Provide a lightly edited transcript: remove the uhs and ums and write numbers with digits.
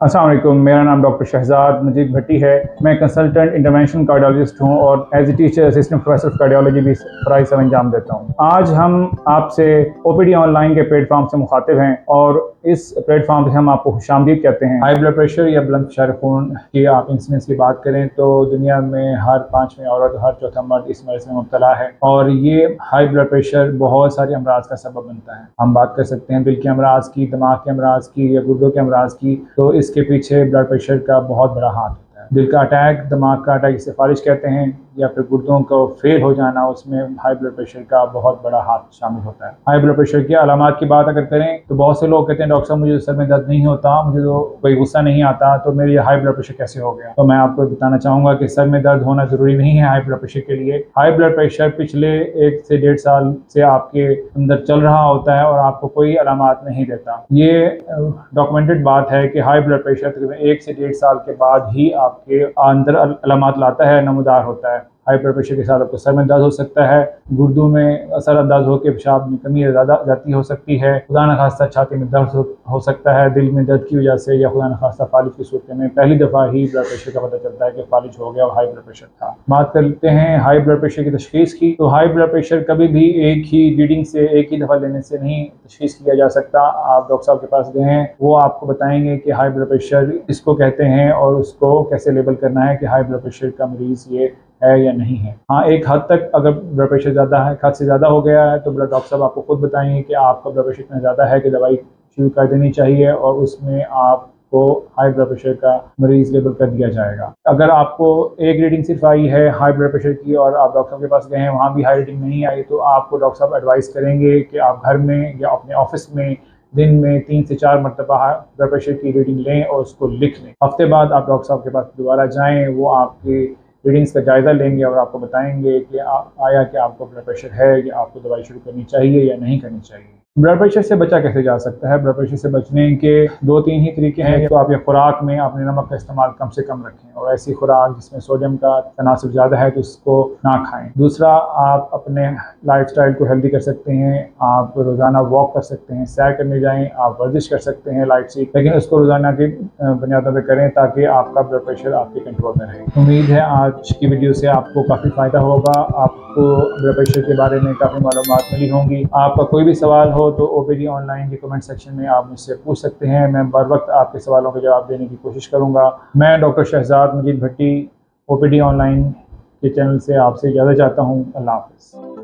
अस्सलाम वालेकुम, मेरा नाम डॉक्टर शहजाद मजीद भट्टी है। मैं कंसल्टेंट इंटरवेंशन कार्डियोलॉजिस्ट हूँ और as a teacher assistant professor of cardiology भी फ़राइज़ सर अंजाम देता हूँ। आज हम आपसे ओपीडी ऑनलाइन के प्लेटफॉर्म से मुखातिब हैं और इस प्लेटफॉर्म पे हम आपको खुशामदीद कहते हैं। हाई ब्लड प्रेशर या बुलंद फशर खून की आप इंसिडेंस की बात करें तो दुनिया में हर 5वीं औरत, हर चौथा मर्द इस मर्ज़ में मुब्तला है और ये हाई ब्लड प्रेशर बहुत सारे अमराज का सबब बनता है। हम बात कर सकते हैं दिल के अमराज की, दिमाग के अमराज की या गुर्दों के अमराज की। तो इसके पीछे ब्लड प्रेशर का बहुत बड़ा हाथ होता है। दिल का अटैक, दिमाग का अटैक जिसे फालिज कहते हैं, या फिर गुर्दों को फेल हो जाना, उसमें हाई ब्लड प्रेशर का बहुत बड़ा हाथ शामिल होता है। हाई ब्लड प्रेशर की अलामात की बात अगर करें तो बहुत से लोग कहते हैं डॉक्टर साहब मुझे सर में दर्द नहीं होता, मुझे तो कोई गुस्सा नहीं आता, तो मेरे हाई ब्लड प्रेशर कैसे हो गया। तो मैं आपको बताना चाहूँगा कि सर में दर्द होना ज़रूरी नहीं है हाई ब्लड प्रेशर के लिए। हाई ब्लड प्रेशर पिछले 1 से 1.5 साल से आपके अंदर चल रहा होता है और आपको कोई अलामात नहीं देता। ये डॉक्यूमेंटेड बात है कि हाई ब्लड प्रेशर तकरीबन 1 से 1.5 साल के बाद ही आपके अंदर अलामात लाता है, नमूदार होता है। हाई ब्लड प्रेशर के साथ आपको सर में दर्द हो सकता है, गुर्दों में असरअंदाज होकर पेशाब में कमी ज़्यादा जाती हो सकती है, खुदा न खास्ता छाती में दर्द हो सकता है दिल में दर्द की वजह से, या खुदा न खास्ता फालिज की सूरत में पहली दफ़ा ही ब्लड प्रेशर का पता चलता है कि फालिज हो गया और हाई ब्लड प्रेशर था। बात करते हैं हाई ब्लड प्रेशर की तशखीस की। तो हाई ब्लड प्रेशर कभी भी एक ही रीडिंग से, एक ही दफ़ा लेने से नहीं तशखीस किया जा सकता। आप डॉक्टर साहब के पास गए हैं, वो आपको बताएंगे कि हाई ब्लड प्रेशर इसको कहते हैं और उसको कैसे लेबल करना है कि हाई ब्लड प्रेशर का मरीज़ ये है या नहीं है। हाँ, एक हद तक अगर ब्लड प्रेशर ज़्यादा है, हद से ज़्यादा हो गया है, तो ब्लड डॉक्टर साहब आपको खुद बताएंगे कि आपका ब्लड प्रेशर इतना ज़्यादा है कि दवाई शुरू कर देनी चाहिए और उसमें आपको हाई ब्लड प्रेशर का मरीज़ लेबल कर दिया जाएगा। अगर आपको एक रीडिंग सिर्फ आई है हाई ब्लड प्रेशर की और आप डॉक्टर के पास गए हैं, वहाँ भी हाई रीडिंग नहीं आई, तो आपको डॉक्टर साहब एडवाइस करेंगे कि आप घर में या अपने ऑफिस में दिन में 3 से 4 मरतबा ब्लड प्रेशर की रीडिंग लें और उसको लिख लें। हफ्ते बाद आप डॉक्टर साहब के पास दोबारा जाएँ, वो आपकी रीडिंग्स का जायज़ा लेंगे और आपको बताएंगे कि आया कि आपको ब्लड प्रेशर है या आपको दवाई शुरू करनी चाहिए या नहीं करनी चाहिए। ब्लड प्रेशर से बचा कैसे जा सकता है? ब्लड प्रेशर से बचने के 2-3 ही तरीके हैं। तो आप ये खुराक में अपने नमक का इस्तेमाल कम से कम रखें और ऐसी खुराक जिसमें सोडियम का तनासब ज़्यादा है तो उसको ना खाएं। दूसरा, आप अपने लाइफस्टाइल को हेल्दी कर सकते हैं। आप रोज़ाना वॉक कर सकते हैं, सैर करने जाएं, आप वर्जिश कर सकते हैं लाइट सी, लेकिन उसको रोज़ाना की बुनियादों पर करें ताकि आपका ब्लड प्रेशर आपके कंट्रोल में रहे। उम्मीद है आज की वीडियो से आपको काफ़ी फ़ायदा होगा, आपको ब्लड प्रेशर के बारे में काफ़ी मालूमात मिली होंगी। आपका कोई भी सवाल हो तो ओपीडी ऑनलाइन के कमेंट सेक्शन में आप मुझसे पूछ सकते हैं। मैं बर वक्त आपके सवालों के जवाब देने की कोशिश करूँगा। मैं डॉक्टर शहजाद मजीद भट्टी ओपीडी ऑनलाइन के चैनल से आपसे इजाज़त चाहता हूँ। अल्लाह हाफ़िज़।